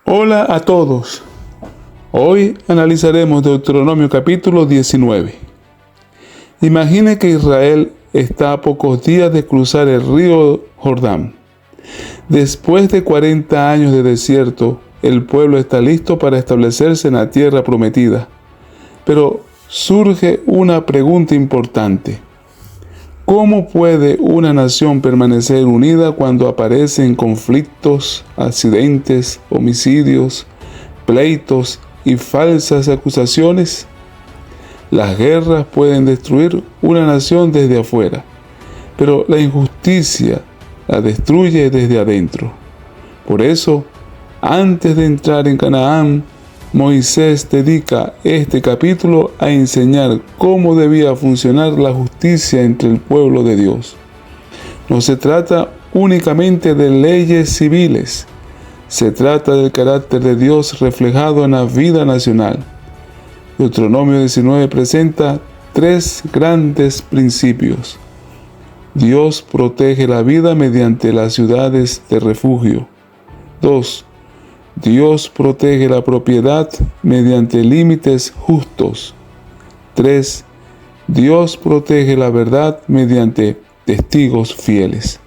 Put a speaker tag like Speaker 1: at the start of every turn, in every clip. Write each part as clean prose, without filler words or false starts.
Speaker 1: Hola a todos. Hoy analizaremos Deuteronomio capítulo 19. Imagine que Israel está a pocos días de cruzar el río Jordán. Después de 40 años de desierto, el pueblo está listo para establecerse en la tierra prometida. Pero surge una pregunta importante. ¿Cómo puede una nación permanecer unida cuando aparecen conflictos, accidentes, homicidios, pleitos y falsas acusaciones? Las guerras pueden destruir una nación desde afuera, pero la injusticia la destruye desde adentro. Por eso, antes de entrar en Canaán, Moisés dedica este capítulo a enseñar cómo debía funcionar la justicia entre el pueblo de Dios. No se trata únicamente de leyes civiles, se trata del carácter de Dios reflejado en la vida nacional. Deuteronomio 19 presenta tres grandes principios. Dios protege la vida mediante las ciudades de refugio. 2. Dios protege la propiedad mediante límites justos. 3. Dios protege la verdad mediante testigos fieles.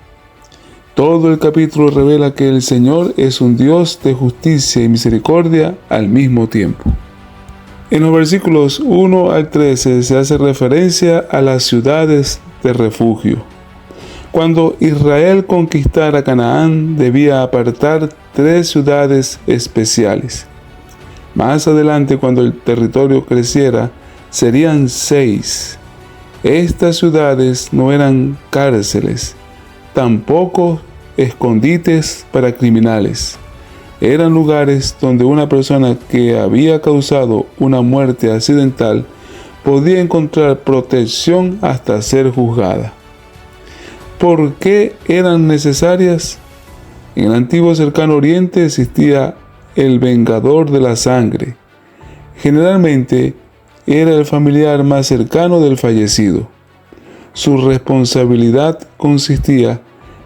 Speaker 1: Todo el capítulo revela que el Señor es un Dios de justicia y misericordia al mismo tiempo. En los versículos 1 al 13 se hace referencia a las ciudades de refugio. Cuando Israel conquistara Canaán, debía apartar 3 ciudades especiales. Más adelante, cuando el territorio creciera, serían 6. Estas ciudades no eran cárceles, tampoco escondites para criminales. Eran lugares donde una persona que había causado una muerte accidental podía encontrar protección hasta ser juzgada. ¿Por qué eran necesarias? En el antiguo cercano oriente existía el vengador de la sangre. Generalmente era el familiar más cercano del fallecido. Su responsabilidad consistía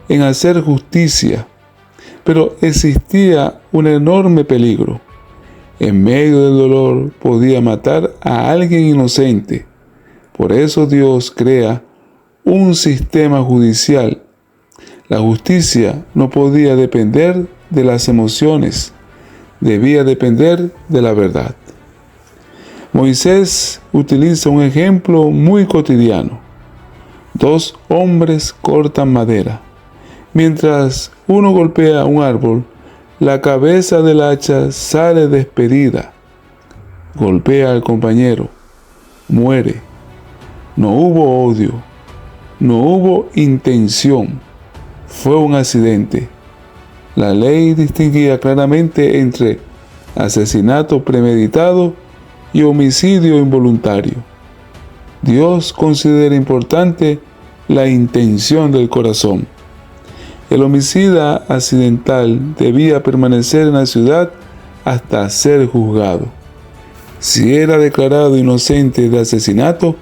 Speaker 1: en hacer justicia, pero existía un enorme peligro. En medio del dolor podía matar a alguien inocente. Por eso Dios crea un sistema judicial. La justicia no podía depender de las emociones, debía depender de la verdad. Moisés utiliza un ejemplo muy cotidiano. 2 hombres cortan madera. Mientras uno golpea un árbol, la cabeza del hacha sale despedida. Golpea al compañero, muere. No hubo odio. No hubo intención, fue un accidente. La ley distinguía claramente entre asesinato premeditado y homicidio involuntario. Dios considera importante la intención del corazón. El homicida accidental debía permanecer en la ciudad hasta ser juzgado. Si era declarado inocente de asesinato,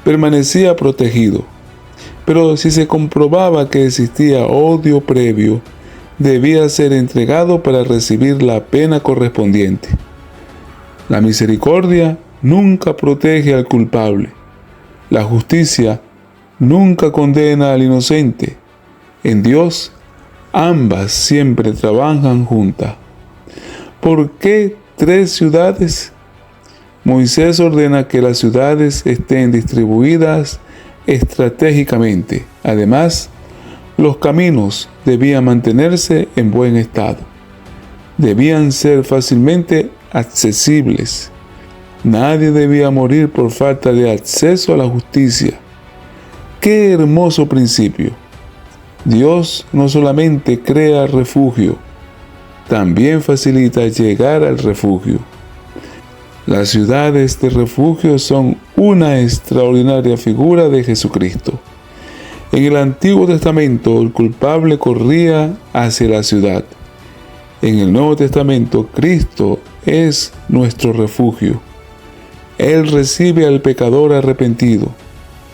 Speaker 1: permanecía protegido. Pero si se comprobaba que existía odio previo, debía ser entregado para recibir la pena correspondiente. La misericordia nunca protege al culpable. La justicia nunca condena al inocente. En Dios, ambas siempre trabajan juntas. ¿Por qué 3 ciudades? Moisés ordena que las ciudades estén distribuidas estratégicamente. Además, los caminos debían mantenerse en buen estado. Debían ser fácilmente accesibles. Nadie debía morir por falta de acceso a la justicia. ¡Qué hermoso principio! Dios no solamente crea refugio, también facilita llegar al refugio. Las ciudades de refugio son una extraordinaria figura de Jesucristo. En el Antiguo Testamento, el culpable corría hacia la ciudad. En el Nuevo Testamento, Cristo es nuestro refugio. Él recibe al pecador arrepentido,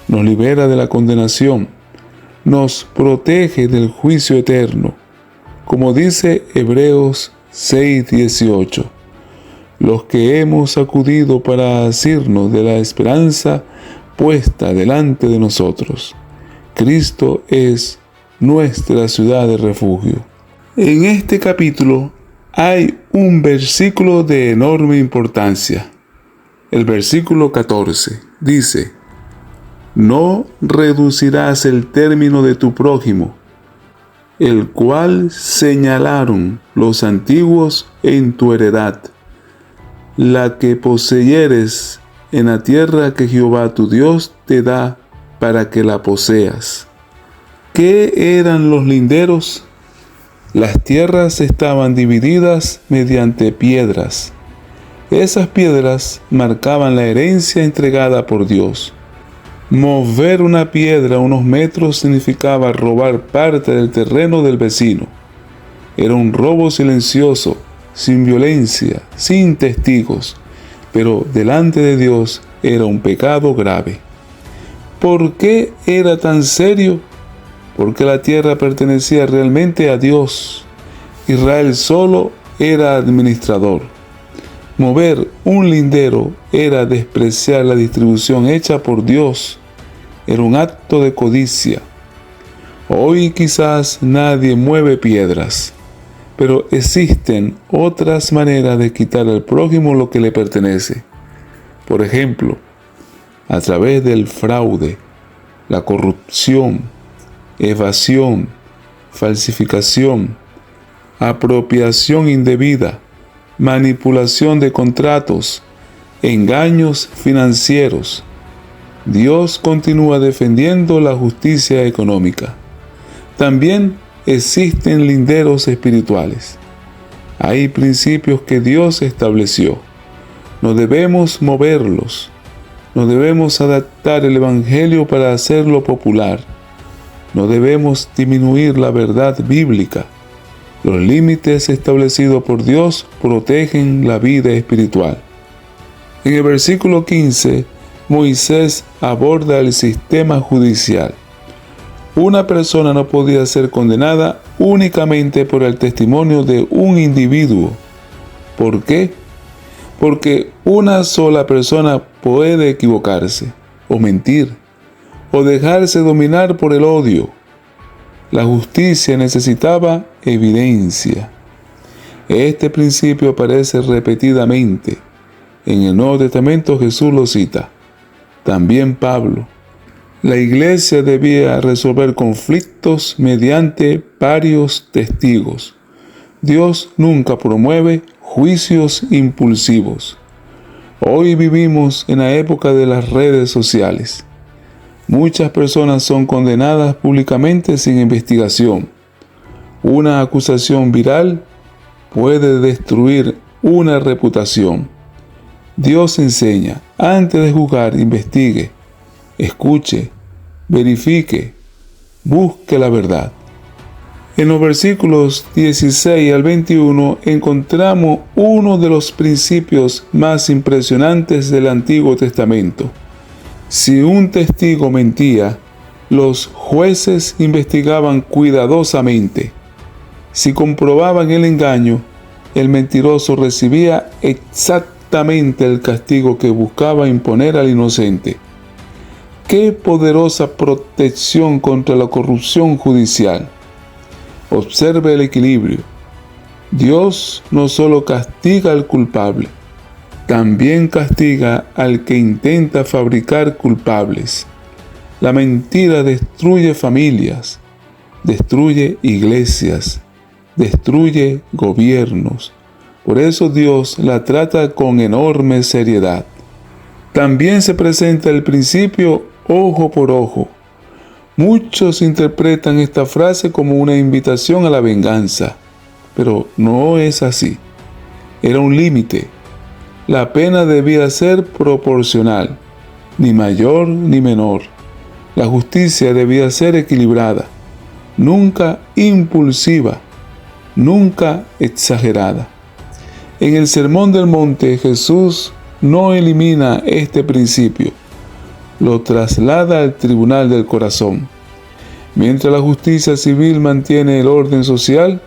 Speaker 1: nos libera de la condenación, nos protege del juicio eterno. Como dice Hebreos 6:18. Los que hemos acudido para asirnos de la esperanza puesta delante de nosotros. Cristo es nuestra ciudad de refugio. En este capítulo hay un versículo de enorme importancia. El versículo 14 dice: no reducirás el término de tu prójimo, el cual señalaron los antiguos en tu heredad, la que poseyeres en la tierra que Jehová tu Dios te da para que la poseas. ¿Qué eran los linderos? Las tierras estaban divididas mediante piedras. Esas piedras marcaban la herencia entregada por Dios. Mover una piedra unos metros significaba robar parte del terreno del vecino. Era un robo silencioso, sin violencia, sin testigos, pero delante de Dios era un pecado grave. ¿Por qué era tan serio? Porque la tierra pertenecía realmente a Dios. Israel solo era administrador. Mover un lindero era despreciar la distribución hecha por Dios. Era un acto de codicia. Hoy quizás nadie mueve piedras, pero existen otras maneras de quitar al prójimo lo que le pertenece. Por ejemplo, a través del fraude, la corrupción, evasión, falsificación, apropiación indebida, manipulación de contratos, engaños financieros. Dios continúa defendiendo la justicia económica. También existen linderos espirituales. Hay principios que Dios estableció. No debemos moverlos. No debemos adaptar el Evangelio para hacerlo popular. No debemos disminuir la verdad bíblica. Los límites establecidos por Dios protegen la vida espiritual. En el versículo 15, Moisés aborda el sistema judicial. Una persona no podía ser condenada únicamente por el testimonio de un individuo. ¿Por qué? Porque una sola persona puede equivocarse, o mentir, o dejarse dominar por el odio. La justicia necesitaba evidencia. Este principio aparece repetidamente. En el Nuevo Testamento Jesús lo cita. También Pablo. La iglesia debía resolver conflictos mediante varios testigos. Dios nunca promueve juicios impulsivos. Hoy vivimos en la época de las redes sociales. Muchas personas son condenadas públicamente sin investigación. Una acusación viral puede destruir una reputación. Dios enseña, antes de juzgar, investigue, escuche, verifique, busque la verdad. En los versículos 16 al 21 encontramos uno de los principios más impresionantes del Antiguo Testamento. Si un testigo mentía, los jueces investigaban cuidadosamente. Si comprobaban el engaño, el mentiroso recibía exactamente el castigo que buscaba imponer al inocente. ¡Qué poderosa protección contra la corrupción judicial! Observe el equilibrio. Dios no solo castiga al culpable, también castiga al que intenta fabricar culpables. La mentira destruye familias, destruye iglesias, destruye gobiernos. Por eso Dios la trata con enorme seriedad. También se presenta el principio ojo por ojo. Muchos interpretan esta frase como una invitación a la venganza, pero no es así. Era un límite. La pena debía ser proporcional, ni mayor ni menor. La justicia debía ser equilibrada, nunca impulsiva, nunca exagerada. En el Sermón del Monte, Jesús no elimina este principio, lo traslada al tribunal del corazón. Mientras la justicia civil mantiene el orden social,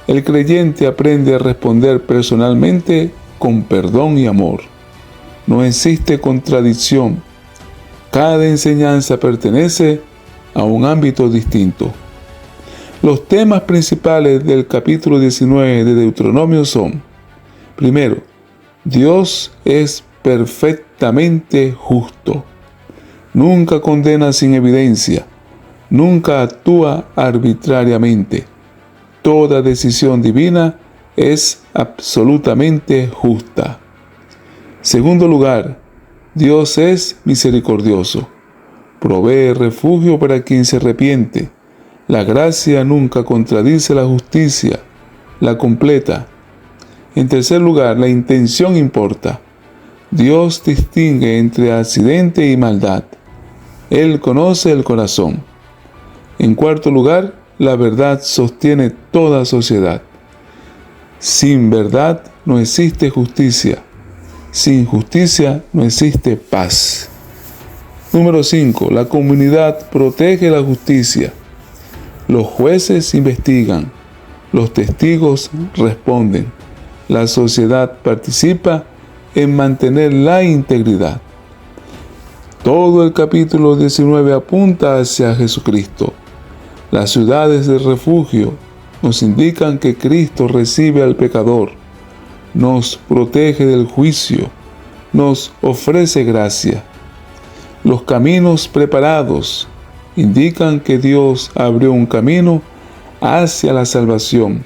Speaker 1: El creyente aprende a responder personalmente con perdón y amor. No existe contradicción. Cada enseñanza pertenece a un ámbito distinto. Los temas principales del capítulo 19 de Deuteronomio son: primero, Dios es perfectamente justo. Nunca condena sin evidencia. Nunca actúa arbitrariamente. Toda decisión divina es absolutamente justa. Segundo lugar, Dios es misericordioso. Provee refugio para quien se arrepiente. La gracia nunca contradice la justicia, la completa. En tercer lugar, la intención importa. Dios distingue entre accidente y maldad. Él conoce el corazón. En cuarto lugar, la verdad sostiene toda sociedad. Sin verdad no existe justicia. Sin justicia no existe paz. Número 5. La comunidad protege la justicia. Los jueces investigan. Los testigos responden. La sociedad participa en mantener la integridad. Todo el capítulo 19 apunta hacia Jesucristo. Las ciudades de refugio nos indican que Cristo recibe al pecador, nos protege del juicio, nos ofrece gracia. Los caminos preparados indican que Dios abrió un camino hacia la salvación.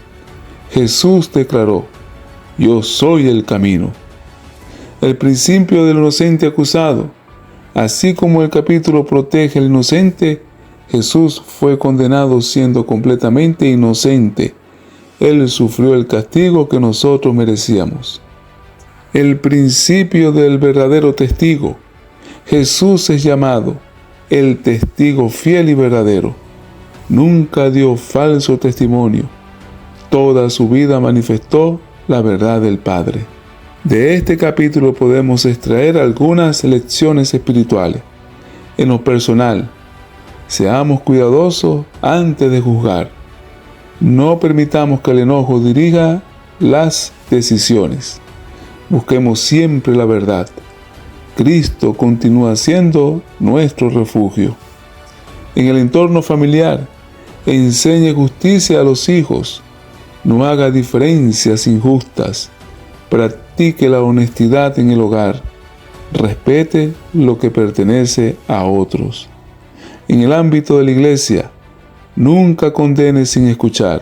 Speaker 1: Jesús declaró: "Yo soy el camino". El principio del inocente acusado. Así como el capítulo protege al inocente, Jesús fue condenado siendo completamente inocente. Él sufrió el castigo que nosotros merecíamos. El principio del verdadero testigo. Jesús es llamado el testigo fiel y verdadero. Nunca dio falso testimonio. Toda su vida manifestó la verdad del Padre. De este capítulo podemos extraer algunas lecciones espirituales. En lo personal, seamos cuidadosos antes de juzgar. No permitamos que el enojo dirija las decisiones. Busquemos siempre la verdad. Cristo continúa siendo nuestro refugio. En el entorno familiar, enseñe justicia a los hijos. No haga diferencias injustas. Practique la honestidad en el hogar. Respete lo que pertenece a otros. En el ámbito de la iglesia, nunca condene sin escuchar.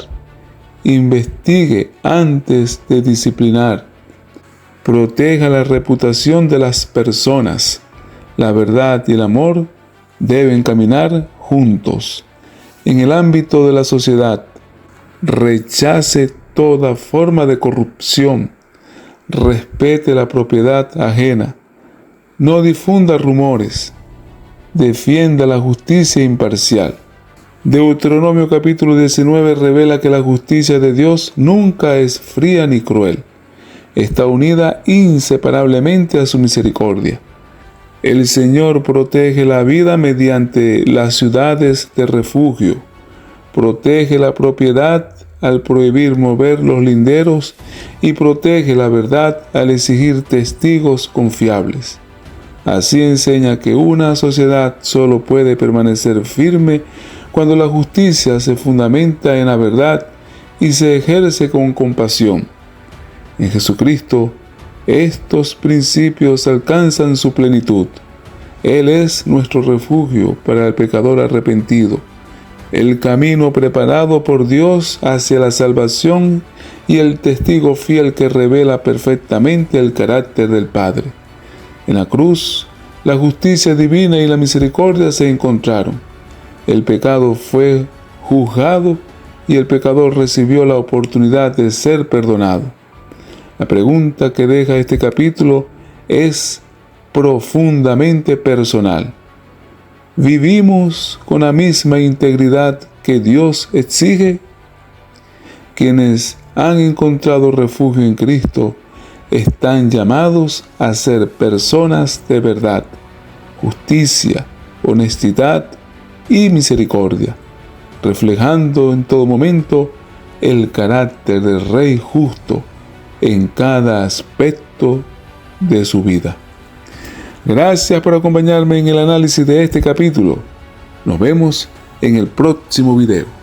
Speaker 1: Investigue antes de disciplinar. Proteja la reputación de las personas. La verdad y el amor deben caminar juntos. En el ámbito de la sociedad, rechace toda forma de corrupción. Respete la propiedad ajena. No difunda rumores. Defienda la justicia imparcial. Deuteronomio capítulo 19 revela que la justicia de Dios nunca es fría ni cruel. Está unida inseparablemente a su misericordia. El Señor protege la vida mediante las ciudades de refugio. Protege la propiedad al prohibir mover los linderos y protege la verdad al exigir testigos confiables. Así enseña que una sociedad solo puede permanecer firme cuando la justicia se fundamenta en la verdad y se ejerce con compasión. En Jesucristo, estos principios alcanzan su plenitud. Él es nuestro refugio para el pecador arrepentido, el camino preparado por Dios hacia la salvación y el testigo fiel que revela perfectamente el carácter del Padre. En la cruz, la justicia divina y la misericordia se encontraron. El pecado fue juzgado y el pecador recibió la oportunidad de ser perdonado. La pregunta que deja este capítulo es profundamente personal. ¿Vivimos con la misma integridad que Dios exige? Quienes han encontrado refugio en Cristo están llamados a ser personas de verdad, justicia, honestidad y misericordia, reflejando en todo momento el carácter del Rey justo en cada aspecto de su vida. Gracias por acompañarme en el análisis de este capítulo. Nos vemos en el próximo video.